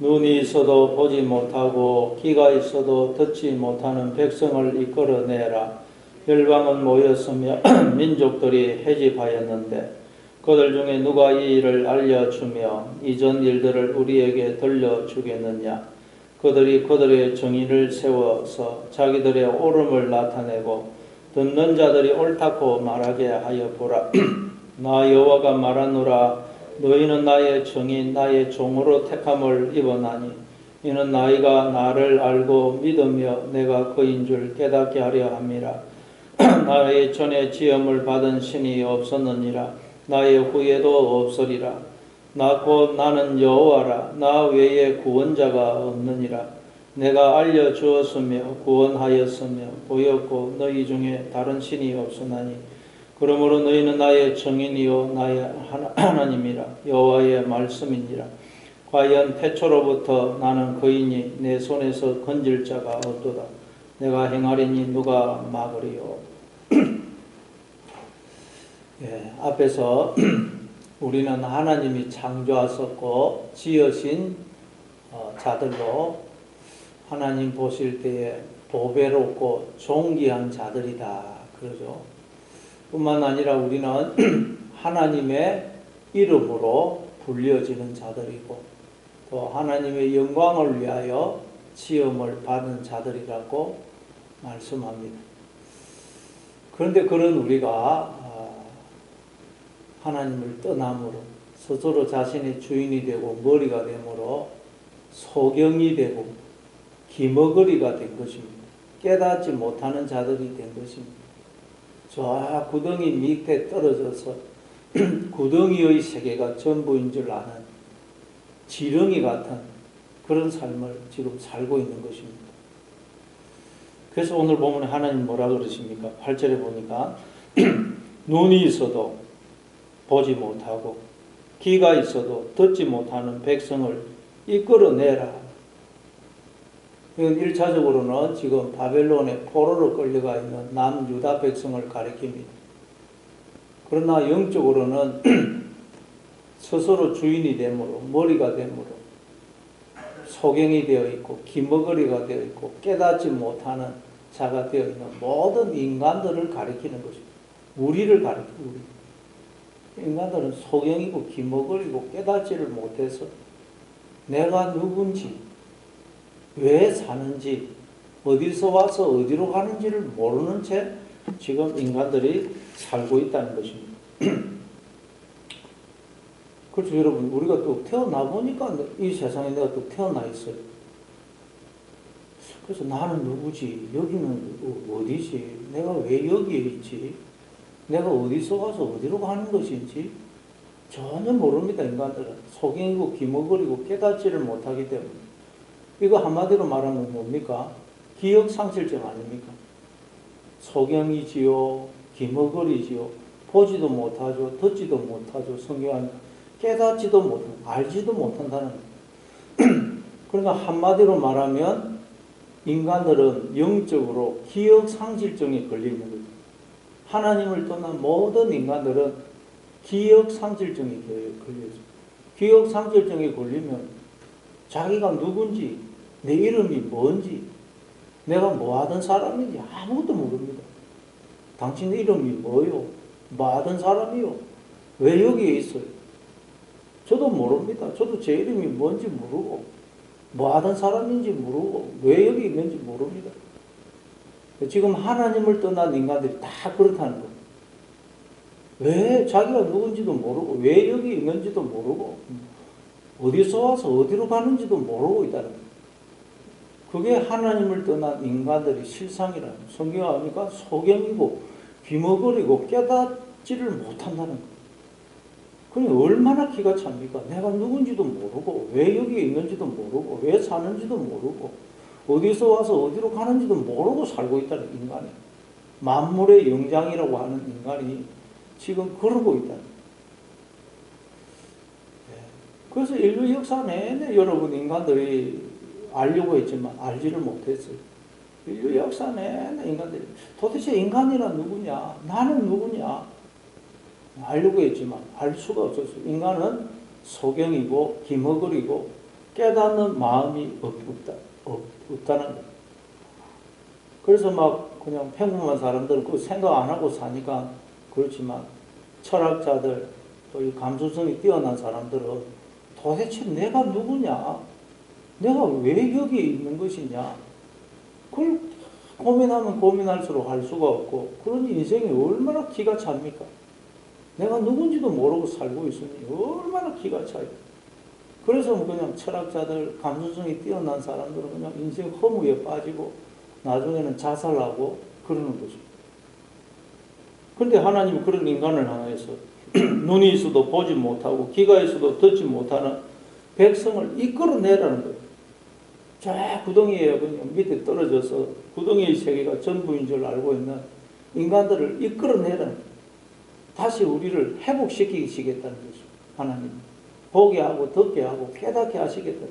눈이 있어도 보지 못하고 귀가 있어도 듣지 못하는 백성을 이끌어내라. 열방은 모였으며 민족들이 해집하였는데 그들 중에 누가 이 일을 알려주며 이전 일들을 우리에게 들려주겠느냐. 그들이 그들의 정의를 세워서 자기들의 옳음을 나타내고 듣는 자들이 옳다고 말하게 하여 보라. 나 여호와가 말하노라. 너희는 나의 정인 나의 종으로 택함을 입었나니 이는 나이가 나를 알고 믿으며 내가 그인 줄 깨닫게 하려 함이라. 나의 전에 지음을 받은 신이 없었느니라. 나의 후에도 없으리라. 나 곧 나는 여호와라. 나 외에 구원자가 없느니라. 내가 알려주었으며 구원하였으며 보였고 너희 중에 다른 신이 없으나니 그러므로 너희는 나의 정인이요 나의 하나님이라. 여호와의 말씀이니라. 과연 태초로부터 나는 그이니 내 손에서 건질 자가 없도다. 내가 행하리니 누가 막으리요. 예, 앞에서 우리는 하나님이 창조하셨고 지으신 자들로 하나님 보실 때에 보배롭고 존귀한 자들이다 그러죠. 뿐만 아니라 우리는 하나님의 이름으로 불려지는 자들이고 또 하나님의 영광을 위하여 지음을 받은 자들이라고 말씀합니다. 그런데 그런 우리가 하나님을 떠남으로 스스로 자신의 주인이 되고 머리가 되므로 소경이 되고 기머거리가 된 것입니다. 깨닫지 못하는 자들이 된 것입니다. 저 구덩이 밑에 떨어져서 구덩이의 세계가 전부인 줄 아는 지렁이 같은 그런 삶을 지금 살고 있는 것입니다. 그래서 오늘 보면 하나님 뭐라 그러십니까? 8절에 보니까 눈이 있어도 보지 못하고 귀가 있어도 듣지 못하는 백성을 이끌어내라. 이건 1차적으로는 지금 바벨론의 포로로 끌려가 있는 남유다 백성을 가리킵니다. 그러나 영적으로는 스스로 주인이 되므로 머리가 되므로 소경이 되어 있고 기머거리가 되어 있고 깨닫지 못하는 자가 되어 있는 모든 인간들을 가리키는 것입니다. 우리를 가리킵니다. 우리. 인간들은 소경이고 기머거리고 깨닫지를 못해서 내가 누군지 왜 사는지 어디서 와서 어디로 가는지를 모르는 채 지금 인간들이 살고 있다는 것입니다. 그렇죠 여러분. 우리가 또 태어나 보니까 이 세상에 내가 또 태어나 있어요. 그래서 나는 누구지? 여기는 어디지? 내가 왜 여기에 있지? 내가 어디서 와서 어디로 가는 것인지 전혀 모릅니다. 인간들은 소경이고 기머거리고 깨닫지를 못하기 때문에. 이거 한마디로 말하면 뭡니까? 기억상실증 아닙니까? 소경이지요, 기머거리지요, 보지도 못하죠, 듣지도 못하죠. 성경은 깨닫지도 못하고 알지도 못한다는 거예요. 그러니까 한마디로 말하면 인간들은 영적으로 기억상실증이 걸리는 거죠. 하나님을 떠난 모든 인간들은 기억상실증이 걸려요. 기억상실증이 걸리면 자기가 누군지, 내 이름이 뭔지, 내가 뭐 하던 사람인지 아무것도 모릅니다. 당신 이름이 뭐요? 뭐 하던 사람이요? 왜 여기에 있어요? 저도 모릅니다. 저도 제 이름이 뭔지 모르고 뭐 하던 사람인지 모르고 왜 여기 있는지 모릅니다. 지금 하나님을 떠난 인간들이 다 그렇다는 거예요. 왜 자기가 누군지도 모르고 왜 여기 있는지도 모르고 어디서 와서 어디로 가는지도 모르고 있다는 거예요. 그게 하나님을 떠난 인간들의 실상이라는 거예요. 성경이 아니까 소경이고 귀머거리고 깨닫지를 못한다는 거예요. 그게 얼마나 기가 찹니까? 내가 누군지도 모르고 왜 여기 있는지도 모르고 왜 사는지도 모르고 어디서 와서 어디로 가는지도 모르고 살고 있다는 인간이. 만물의 영장이라고 하는 인간이 지금 그러고 있다는 거예요. 그래서 인류 역사 내내 여러분 인간들이 알려고 했지만 알지를 못했어요. 인류 역사 내내 인간들이 도대체 인간이란 누구냐? 나는 누구냐? 알려고 했지만 알 수가 없었어요. 인간은 소경이고 기머거리고 깨닫는 마음이 없다는 거예요. 그래서 막 그냥 평범한 사람들은 그 생각 안 하고 사니까 그렇지만 철학자들 또 이 감수성이 뛰어난 사람들은 도대체 내가 누구냐? 내가 왜 여기 있는 것이냐? 그걸 고민하면 고민할수록 할 수가 없고 그러니 인생이 얼마나 기가 찹니까? 내가 누군지도 모르고 살고 있으니 얼마나 기가 차요. 그래서 그냥 철학자들, 감수성이 뛰어난 사람들은 그냥 인생 허무에 빠지고 나중에는 자살하고 그러는 거죠. 그런데 하나님이 그런 인간을 향해서 눈이 있어도 보지 못하고 귀가 있어도 듣지 못하는 백성을 이끌어내라는 거예요. 저 구덩이에 그냥 밑에 떨어져서 구덩이의 세계가 전부인 줄 알고 있는 인간들을 이끌어내라는 거예요. 다시 우리를 회복시키시겠다는 거죠. 하나님. 보게 하고 듣게 하고 깨닫게 하시겠다.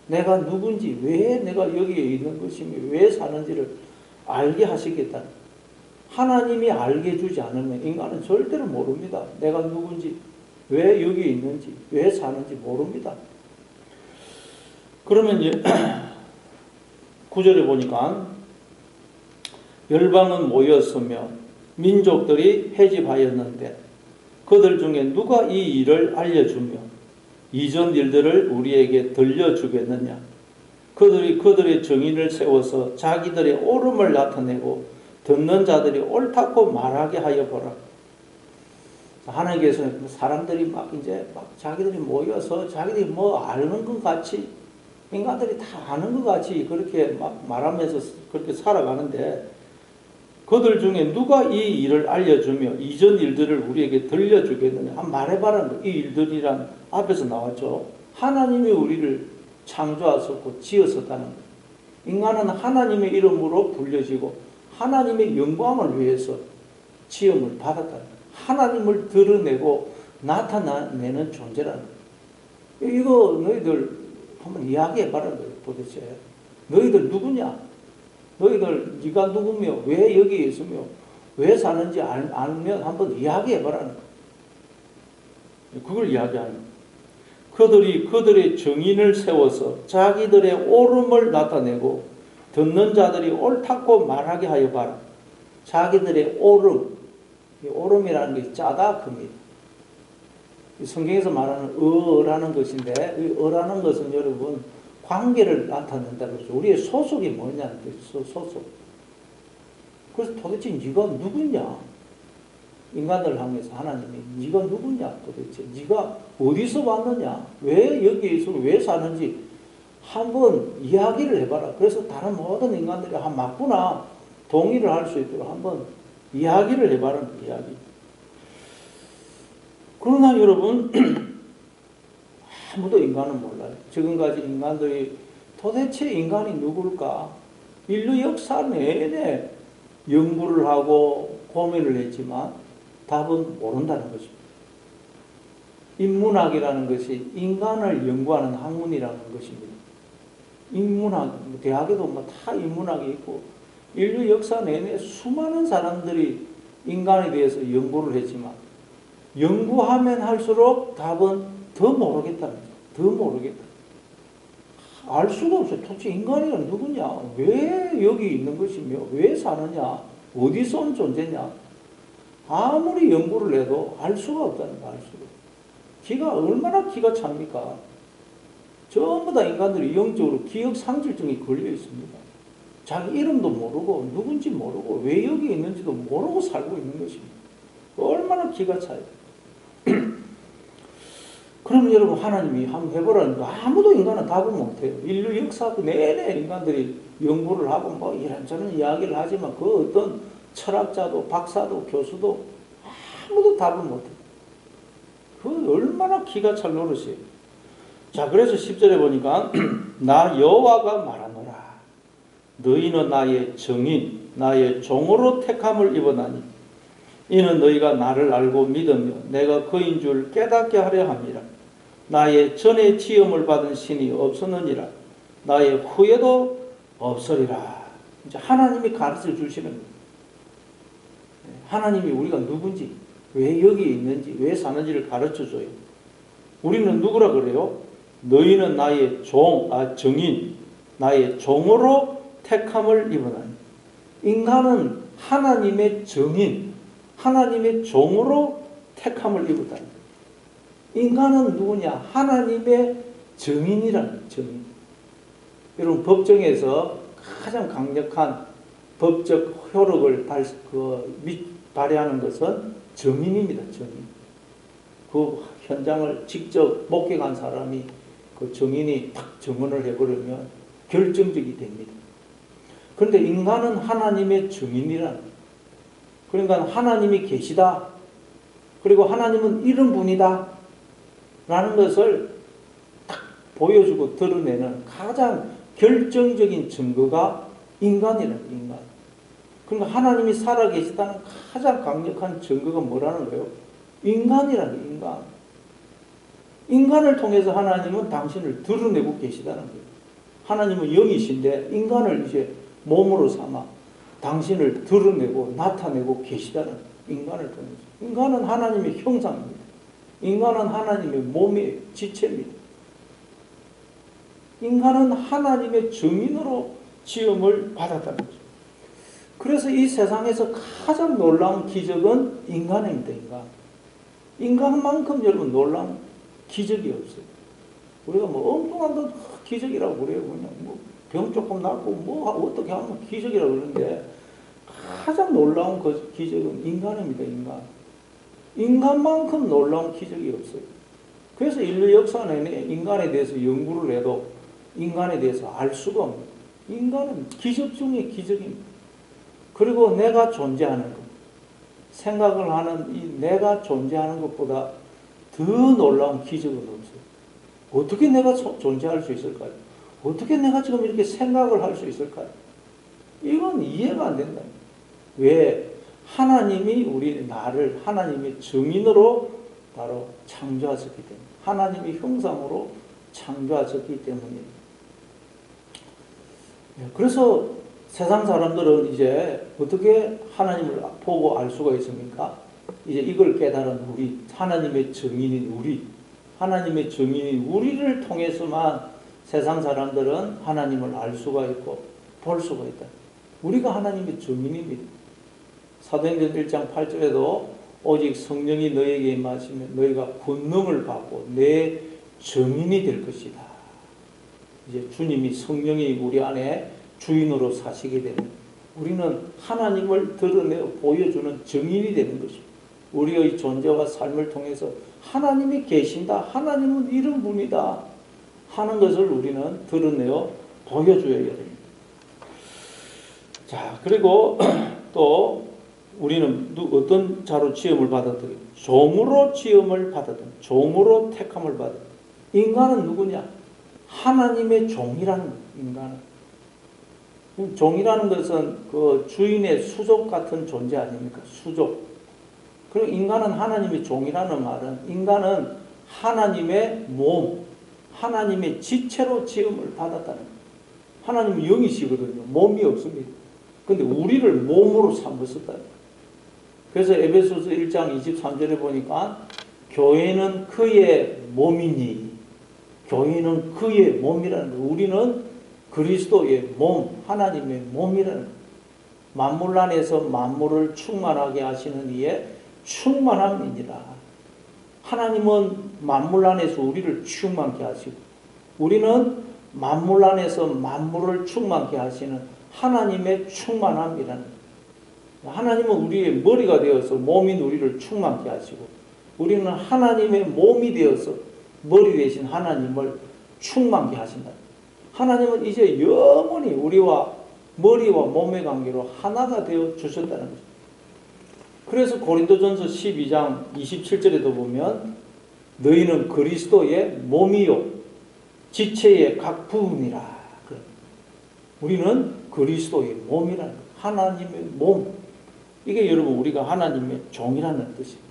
내가 누군지, 왜 내가 여기에 있는 것이며 왜 사는지를 알게 하시겠다. 하나님이 알게 해주지 않으면 인간은 절대로 모릅니다. 내가 누군지, 왜 여기에 있는지, 왜 사는지 모릅니다. 그러면 이제 9절에 보니까 열방은 모였으며 민족들이 회집하였는데 그들 중에 누가 이 일을 알려주며 이전 일들을 우리에게 들려주겠느냐. 그들이 그들의 정인을 세워서 자기들의 옳음을 나타내고 듣는 자들이 옳다고 말하게 하여 보라. 하나님께서는 사람들이 막 이제 막 자기들이 모여서 자기들이 뭐 아는 것 같이 인간들이 다 아는 것 같이 그렇게 막 말하면서 그렇게 살아가는데 그들 중에 누가 이 일을 알려주며 이전 일들을 우리에게 들려주겠느냐. 한번 말해봐라. 이 일들이란 앞에서 나왔죠. 하나님이 우리를 창조하셨고 지으셨다는 거예요. 인간은 하나님의 이름으로 불려지고 하나님의 영광을 위해서 지음을 받았다는 거예요. 하나님을 드러내고 나타내는 존재라는 거예요. 이거 너희들 한번 이야기해봐라. 도대체 너희들 누구냐? 너희들 네가 누구며 왜 여기 있으며 왜 사는지 알면 한번 이야기해봐라는 거예요. 그걸 이야기하는 거예요. 그들이 그들의 정인을 세워서 자기들의 옳음을 나타내고 듣는 자들이 옳다고 말하게 하여 봐라. 자기들의 옳음, 이 옳음이라는 것이 짜다 큽니다. 성경에서 말하는 어라는 것인데 이 어라는 것은 여러분 관계를 나타낸다 그러죠. 우리의 소속이 뭐냐는 뜻이죠. 소속. 그래서 도대체 네가 누구냐? 인간들 향해서 하나님이 네가 누구냐? 도대체 네가 어디서 왔느냐? 왜 여기에 있어? 왜 사는지 한번 이야기를 해봐라. 그래서 다른 모든 인간들이 맞구나 동의를 할 수 있도록 한번 이야기를 해봐라는 이야기. 그러나 여러분 아무도 인간은 몰라요. 지금까지 인간들이 도대체 인간이 누굴까? 인류 역사 내내 연구를 하고 고민을 했지만 답은 모른다는 것입니다. 인문학이라는 것이 인간을 연구하는 학문이라는 것입니다. 인문학, 대학에도 뭐 다 인문학이 있고 인류 역사 내내 수많은 사람들이 인간에 대해서 연구를 했지만 연구하면 할수록 답은 더 모르겠다는 거죠. 더 모르겠다. 알 수가 없어요. 도대체 인간이란 누구냐? 왜 여기 있는 것이며 왜 사느냐? 어디서 온 존재냐? 아무리 연구를 해도 알 수가 없다는 거야. 알 수가. 기가 얼마나 기가 찹니까? 전부 다 인간들이 영적으로 기억 상실증이 걸려 있습니다. 자기 이름도 모르고 누군지 모르고 왜 여기 있는지도 모르고 살고 있는 것입니다. 얼마나 기가 차요. 그러면 여러분 하나님이 한번 해보라는 거 아무도 인간은 답을 못해요. 인류 역사 내내 인간들이 연구를 하고 뭐 이런저런 이야기를 하지만 그 어떤 철학자도 박사도 교수도 아무도 답을 못해요. 그 얼마나 기가 찰 노릇이에요. 자, 그래서 10절에 보니까 나 여호와가 말하노라. 너희는 나의 정인, 나의 종으로 택함을 입어나니 이는 너희가 나를 알고 믿으며 내가 그인 줄 깨닫게 하려 함이라. 나의 전에 지음을 받은 신이 없었느니라. 나의 후에도 없으리라. 이제 하나님이 가르쳐 주시는 거예요. 하나님이 우리가 누군지, 왜 여기 있는지, 왜 사는지를 가르쳐 줘요. 우리는 누구라 그래요? 너희는 나의 정인, 나의 종으로 택함을 입으나니. 인간은 하나님의 정인, 하나님의 종으로 택함을 입었다. 인간은 누구냐? 하나님의 정인이라는 정인. 여러분, 법정에서 가장 강력한 법적 효력을 발휘하는 것은 정인입니다. 정인. 그 현장을 직접 목격한 사람이 그 정인이 딱 증언을 해버리면 결정적이 됩니다. 그런데 인간은 하나님의 정인이라는, 그러니까 하나님이 계시다, 그리고 하나님은 이런 분이다 라는 것을 딱 보여주고 드러내는 가장 결정적인 증거가 인간이라는, 인간. 그러니까 하나님이 살아계시다는 가장 강력한 증거가 뭐라는 거예요? 인간이라는, 인간. 인간을 통해서 하나님은 당신을 드러내고 계시다는 거예요. 하나님은 영이신데 인간을 이제 몸으로 삼아 당신을 드러내고 나타내고 계시다는, 인간을 통해서. 인간은 하나님의 형상입니다. 인간은 하나님의 몸의 지체입니다. 인간은 하나님의 정인으로 지음을 받았다는 거죠. 그래서 이 세상에서 가장 놀라운 기적은 인간입니다. 인간. 인간만큼 여러분 놀라운 기적이 없어요. 우리가 뭐 엉뚱한 건 기적이라고 그래요. 그냥 뭐 병 조금 낫고 뭐 어떻게 하면 기적이라고 그러는데, 가장 놀라운 그 기적은 인간입니다. 인간. 인간만큼 놀라운 기적이 없어요. 그래서 인류 역사 내내 인간에 대해서 연구를 해도 인간에 대해서 알 수가 없는, 인간은 기적 중에 기적입니다. 그리고 내가 존재하는 것, 생각을 하는 이 내가 존재하는 것보다 더 놀라운 기적은 없어요. 어떻게 내가 존재할 수 있을까요? 어떻게 내가 지금 이렇게 생각을 할 수 있을까요? 이건 이해가 안 된다. 왜? 하나님이 나를 하나님의 정인으로 바로 창조하셨기 때문에, 하나님의 형상으로 창조하셨기 때문입니다. 그래서 세상 사람들은 이제 어떻게 하나님을 보고 알 수가 있습니까? 이제 이걸 깨달은 우리, 하나님의 정인인 우리, 하나님의 정인인 우리를 통해서만 세상 사람들은 하나님을 알 수가 있고 볼 수가 있다. 우리가 하나님의 정인입니다. 사도행전 1장 8절에도 오직 성령이 너에게 임하시면 너희가 권능을 받고 내 정인이 될 것이다. 이제 주님이, 성령이 우리 안에 주인으로 사시게 되는, 우리는 하나님을 드러내어 보여주는 정인이 되는 것입니다. 우리의 존재와 삶을 통해서 하나님이 계신다, 하나님은 이런 분이다 하는 것을 우리는 드러내어 보여줘야 됩니다. 자, 그리고 또 우리는 어떤 자로 지음을 받았더니 종으로 지음을 받았다. 종으로 택함을 받았다. 인간은 누구냐? 하나님의 종이라는 거예요. 인간은. 종이라는 것은 그 주인의 수족 같은 존재 아닙니까? 수족. 그리고 인간은 하나님의 종이라는 말은, 인간은 하나님의 몸, 하나님의 지체로 지음을 받았다는 거예요. 하나님은 영이시거든요. 몸이 없습니다. 근데 우리를 몸으로 삼으셨다. 그래서 에베소서 1장 23절에 보니까 교회는 그의 몸이니, 교회는 그의 몸이라는 거예요. 우리는 그리스도의 몸, 하나님의 몸이라는 거예요. 만물 안에서 만물을 충만하게 하시는 이의 충만함이니라. 하나님은 만물 안에서 우리를 충만케 하시고, 우리는 만물 안에서 만물을 충만케 하시는 하나님의 충만함이라는 거예요. 하나님은 우리의 머리가 되어서 몸인 우리를 충만케 하시고, 우리는 하나님의 몸이 되어서 머리 되신 하나님을 충만케 하신다. 하나님은 이제 영원히 우리와 머리와 몸의 관계로 하나가 되어 주셨다는 거죠. 그래서 고린도전서 12장 27절에도 보면 너희는 그리스도의 몸이요 지체의 각 부분이라. 우리는 그리스도의 몸이라는 거예요. 하나님의 몸. 이게 여러분 우리가 하나님의 종이라는 뜻입니다.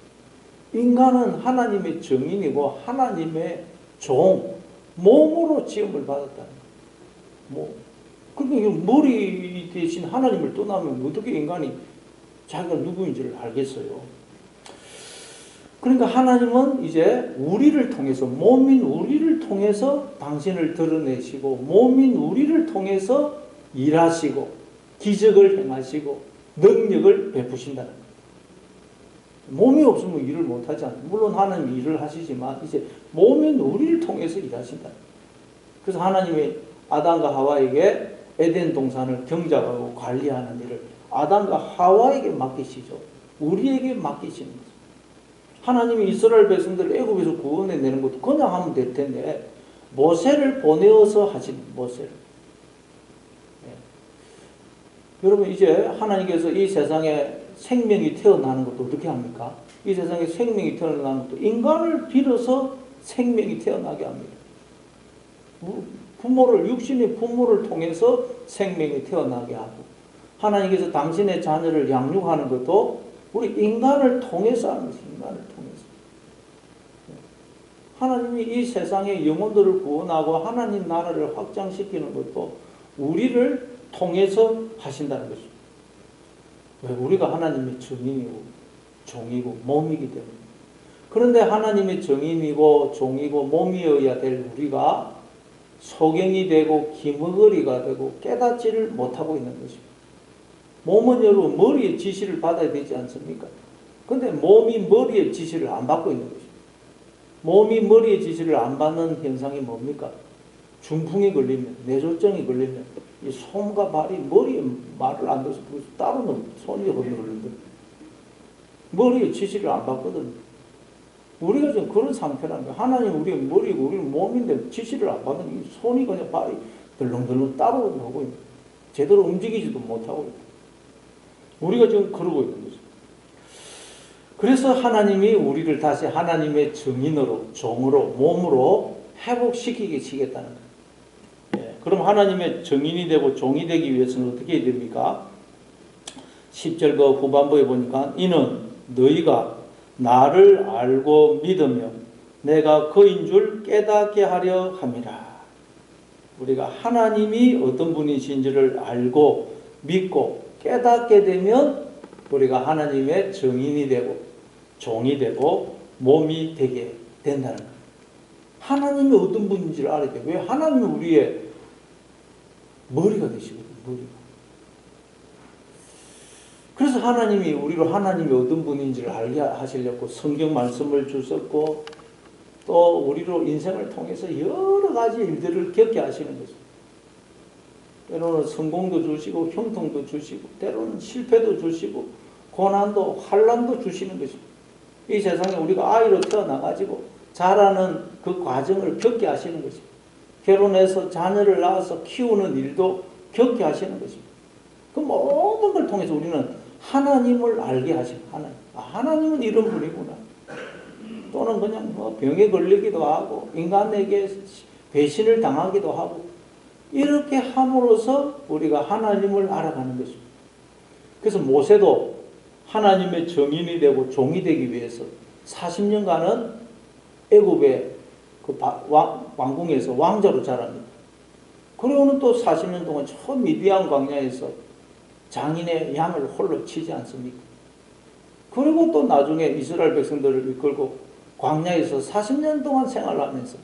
인간은 하나님의 정인이고 하나님의 종, 몸으로 지음을 받았다는 거예요. 그러니까 머리 대신 하나님을 떠나면 어떻게 인간이 자기가 누구인지를 알겠어요. 그러니까 하나님은 이제 우리를 통해서, 몸인 우리를 통해서 당신을 드러내시고, 몸인 우리를 통해서 일하시고, 기적을 행하시고, 능력을 베푸신다는 거예요. 몸이 없으면 일을 못하지 않아요. 물론 하나님이 일을 하시지만 이제 몸인 우리를 통해서 일하신다. 그래서 하나님이 아담과 하와에게 에덴 동산을 경작하고 관리하는 일을 아담과 하와에게 맡기시죠. 우리에게 맡기시는 거죠. 하나님이 이스라엘 백성들을 애굽에서 구원해내는 것도 그냥 하면 될 텐데 모세를 보내어서 하시는 모세를. 네. 여러분 이제 하나님께서 이 세상에 생명이 태어나는 것도 어떻게 합니까? 이 세상에 생명이 태어나는 것도 인간을 빌어서 생명이 태어나게 합니다. 부모를, 육신의 부모를 통해서 생명이 태어나게 하고, 하나님께서 당신의 자녀를 양육하는 것도 우리 인간을 통해서 하는 것입니다. 인간을 통해서. 하나님이 이 세상의 영혼들을 구원하고 하나님 나라를 확장시키는 것도 우리를 통해서 하신다는 것입니다. 왜? 우리가 하나님의 증인이고 종이고 몸이기 때문에. 그런데 하나님의 증인이고 종이고 몸이어야 될 우리가 소경이 되고 기머거리가 되고 깨닫지를 못하고 있는 것입니다. 몸은 여러분 머리의 지시를 받아야 되지 않습니까? 그런데 몸이 머리의 지시를 안 받고 있는 것입니다. 몸이 머리의 지시를 안 받는 현상이 뭡니까? 중풍이 걸리면, 뇌졸중이 걸리면 이 손과 발이 머리에 말을 안 들어서 따로는 손이 흔들리거든. 머리의 지시를 안 받거든. 우리가 지금 그런 상태라는 거야. 하나님 우리의 머리고 우리는 몸인데 지시를 안 받는 이 손이 그냥 발이 덜렁덜렁 따로 하고 있는, 제대로 움직이지도 못하고 있는. 우리가 지금 그러고 있는 거죠. 그래서 하나님이 우리를 다시 하나님의 증인으로, 종으로, 몸으로 회복시키게 시겠다는 거예요. 예, 그럼 하나님의 증인이 되고 종이 되기 위해서는 어떻게 해야 됩니까? 10절 그 후반부에 보니까 이는 너희가 나를 알고 믿으며 내가 그인 줄 깨닫게 하려 함이라. 우리가 하나님이 어떤 분이신지를 알고 믿고 깨닫게 되면 우리가 하나님의 증인이 되고 종이 되고 몸이 되게 된다는 거예요. 하나님이 어떤 분인지를 알아야 돼요. 왜? 하나님이 우리의 머리가 되시거든요. 머리가. 그래서 하나님이 우리로 하나님이 어떤 분인지를 알게 하시려고 성경 말씀을 주셨고 또 우리로 인생을 통해서 여러 가지 일들을 겪게 하시는 거죠. 때로는 성공도 주시고 형통도 주시고 때로는 실패도 주시고 고난도 환난도 주시는 것입니다. 이 세상에 우리가 아이로 태어나가지고 자라는 그 과정을 겪게 하시는 것입니다. 결혼해서 자녀를 낳아서 키우는 일도 겪게 하시는 것입니다. 그 모든 걸 통해서 우리는 하나님을 알게 하시는 하나님. 아, 하나님은 이런 분이구나. 또는 그냥 뭐 병에 걸리기도 하고 인간에게 배신을 당하기도 하고 이렇게 함으로써 우리가 하나님을 알아가는 것입니다. 그래서 모세도 하나님의 정인이 되고 종이 되기 위해서 40년간은 애굽의 그 왕궁에서 왕자로 자랍니다. 그리고는 또 40년 동안 저 미디안 광야에서 장인의 양을 홀로 치지 않습니까? 그리고 또 나중에 이스라엘 백성들을 이끌고 광야에서 40년 동안 생활하면서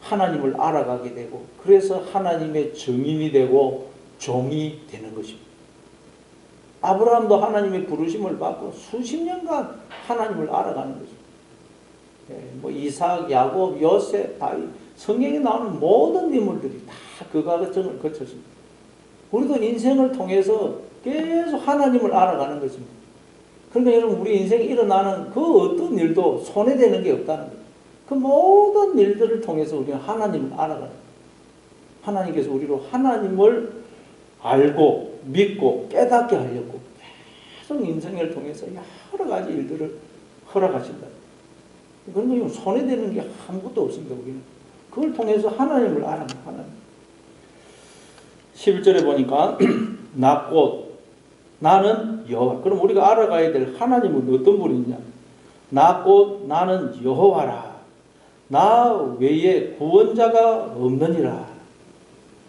하나님을 알아가게 되고 그래서 하나님의 증인이 되고 종이 되는 것입니다. 아브라함도 하나님의 부르심을 받고 수십 년간 하나님을 알아가는 것입니다. 뭐 이삭, 야곱, 요셉, 다윗, 성경에 나오는 모든 인물들이 다 그 과정을 거쳤습니다. 우리도 인생을 통해서 계속 하나님을 알아가는 것입니다. 그러니까 여러분 우리 인생에 일어나는 그 어떤 일도 손해되는 게 없다는 거예요. 그 모든 일들을 통해서 우리는 하나님을 알아가는 거예요. 하나님께서 우리로 하나님을 알고 믿고 깨닫게 하려고 계속 인생을 통해서 여러 가지 일들을 허락하신다. 그런 거 손해되는 게 아무것도 없습니다. 우리는 그걸 통해서 하나님을 알아가는 하나님. 11절에 보니까 나 곧 나는 여호와. 그럼 우리가 알아가야 될 하나님은 어떤 분이냐? 나 곧 나는 여호와라. 나 외에 구원자가 없느니라.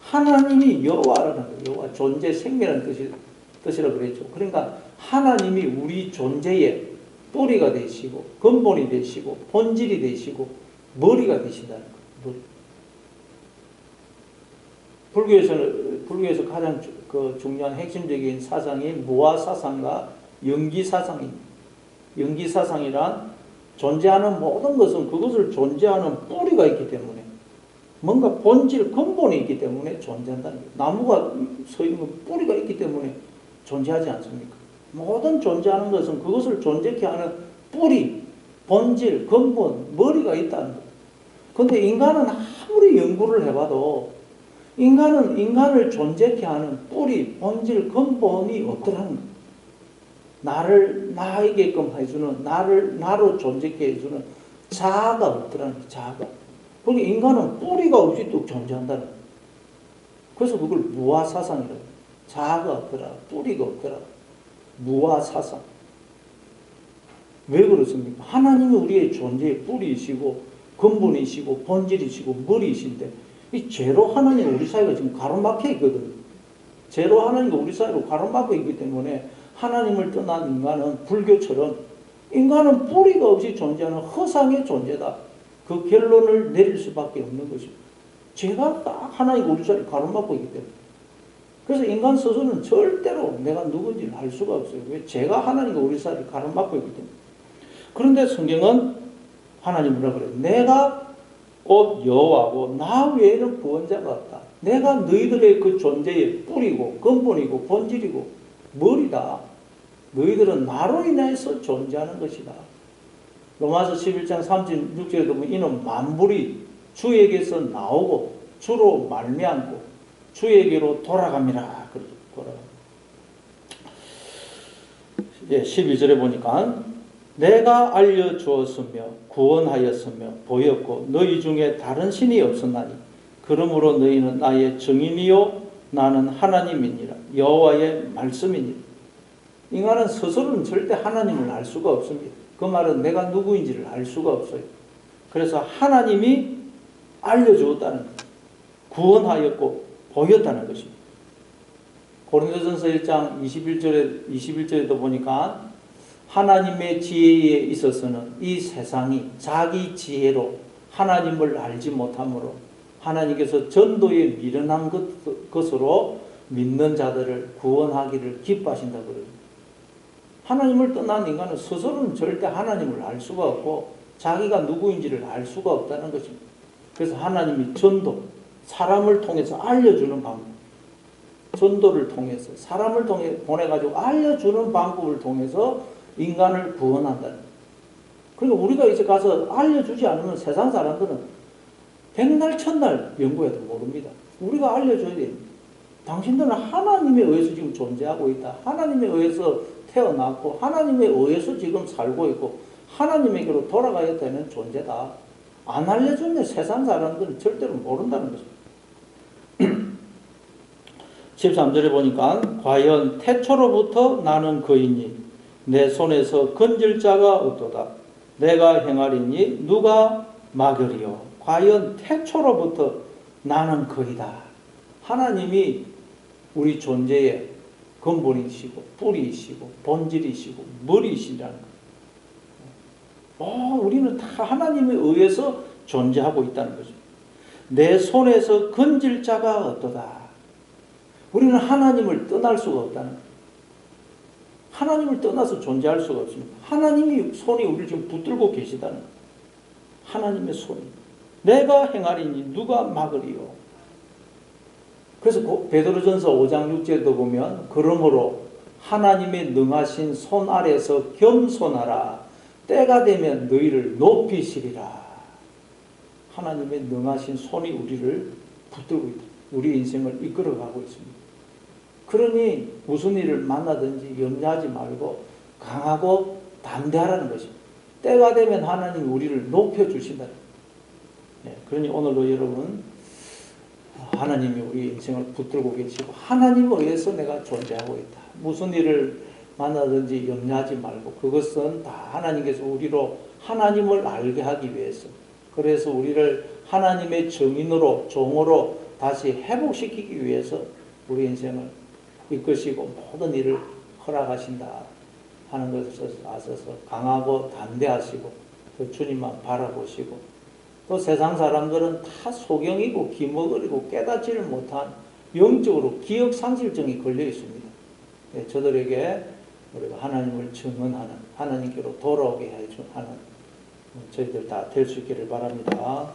하나님이 여호와라는 거예요. 여호와 존재 생명이라는 뜻이라고 그랬죠. 그러니까 하나님이 우리 존재에 뿌리가 되시고 근본이 되시고 본질이 되시고 머리가 되신다는 거예요. 머리. 불교에서 가장 중요한 핵심적인 사상이 무아사상과 영기사상입니다. 영기사상이란 존재하는 모든 것은 그것을 존재하는 뿌리가 있기 때문에 뭔가 본질 근본이 있기 때문에 존재한다는 거예요. 나무가 서 있는 뿌리가 있기 때문에 존재하지 않습니까? 모든 존재하는 것은 그것을 존재케 하는 뿌리, 본질, 근본, 머리가 있다는 거예요. 그런데 인간은 아무리 연구를 해봐도 인간은 인간을 존재케 하는 뿌리, 본질, 근본이 없더라는 거예요. 나를 나이게끔 해주는, 나로 존재케 해주는 자아가 없더라는 거예요. 자아가. 그러니까 인간은 뿌리가 없이 또 존재한다는 거예요. 그래서 그걸 무아사상이라고 해요. 자아가 없더라, 뿌리가 없더라. 무아사상. 왜 그렇습니까? 하나님이 우리의 존재의 뿌리이시고 근본이시고 본질이시고 머리이신데 이 죄로 하나님 우리 사이가 지금 가로막혀 있거든요. 죄로 하나님과 우리 사이로 가로막혀 있기 때문에 하나님을 떠난 인간은 불교처럼 인간은 뿌리가 없이 존재하는 허상의 존재다. 그 결론을 내릴 수밖에 없는 것입니다. 죄가 딱 하나님과 우리 사이를 가로막고 있기 때문에. 그래서 인간 스스로는 절대로 내가 누군지를 알 수가 없어요. 왜? 죄가 하나님과 우리 사이를 가로막고 있기 때문에. 그런데 성경은 하나님 뭐라 그래요? 내가 곧 여호와고 나 외에는 구원자가 없다. 내가 너희들의 그 존재의 뿌리고 근본이고 본질이고 머리다. 너희들은 나로 인해서 존재하는 것이다. 로마서 11장 36절에 보면 이는 만물이 주에게서 나오고 주로 말미암고 주에게로 돌아갑니다. 그렇죠. 돌아갑니다. 12절에 보니까 내가 알려주었으며 구원하였으며 보였고 너희 중에 다른 신이 없었나니 그러므로 너희는 나의 증인이요 나는 하나님이니라. 여호와의 말씀이니라. 인간은 스스로는 절대 하나님을 알 수가 없습니다. 그 말은 내가 누구인지를 알 수가 없어요. 그래서 하나님이 알려주었다는 거예요. 구원하였고 보였다는 것입니다. 고린도전서 1장 21절에도 보니까 하나님의 지혜에 있어서는 이 세상이 자기 지혜로 하나님을 알지 못하므로 하나님께서 전도에 미련한 것으로 믿는 자들을 구원하기를 기뻐하신다고 그러죠. 하나님을 떠난 인간은 스스로는 절대 하나님을 알 수가 없고 자기가 누구인지를 알 수가 없다는 것입니다. 그래서 하나님이 전도, 사람을 통해서 알려주는 방법, 전도를 통해서 사람을 통해 보내가지고 알려주는 방법을 통해서 인간을 구원한다는 거예요. 그러니까 우리가 이제 가서 알려주지 않으면 세상 사람들은 백날 천날 연구해도 모릅니다. 우리가 알려줘야 됩니다. 당신들은 하나님에 의해서 지금 존재하고 있다. 하나님에 의해서 태어났고 하나님에 의해서 지금 살고 있고 하나님에게로 돌아가야 되는 존재다. 안 알려주면 세상 사람들은 절대로 모른다는 것입니다. 13절에 보니까 과연 태초로부터 나는 그이니 내 손에서 건질 자가 없도다. 내가 행하리니 누가 막으리요. 과연 태초로부터 나는 그이다. 하나님이 우리 존재의 근본이시고 뿌리이시고 본질이시고 머리이시라는 거예요. 우리는 다 하나님에 의해서 존재하고 있다는 거죠. 내 손에서 건질 자가 없도다. 우리는 하나님을 떠날 수가 없다는 거예요. 하나님을 떠나서 존재할 수가 없습니다. 하나님이 손이 우리를 지금 붙들고 계시다는 거예요. 하나님의 손이. 내가 행하리니 누가 막으리요. 그래서 베드로전서 5장 6절에도 보면 그러므로 하나님의 능하신 손 아래서 겸손하라. 때가 되면 너희를 높이시리라. 하나님의 능하신 손이 우리를 붙들고 있다. 우리 인생을 이끌어가고 있습니다. 그러니 무슨 일을 만나든지 염려하지 말고 강하고 담대하라는 것입니다. 때가 되면 하나님이 우리를 높여주신다. 그러니 오늘도 여러분 하나님이 우리 인생을 붙들고 계시고 하나님에 의해서 내가 존재하고 있다. 무슨 일을 만나든지 염려하지 말고 그것은 다 하나님께서 우리로 하나님을 알게 하기 위해서 그래서 우리를 하나님의 증인으로 종으로 다시 회복시키기 위해서 우리 인생을 이끄시고 모든 일을 허락하신다. 하는 것을 아셔서 강하고 담대하시고 그 주님만 바라보시고 또 세상 사람들은 다 소경이고 기머거리고 깨닫지를 못한 영적으로 기억상실증이 걸려 있습니다. 예, 저들에게 우리가 하나님을 증언하는 하나님께로 돌아오게 하는 저희들 다 될 수 있기를 바랍니다.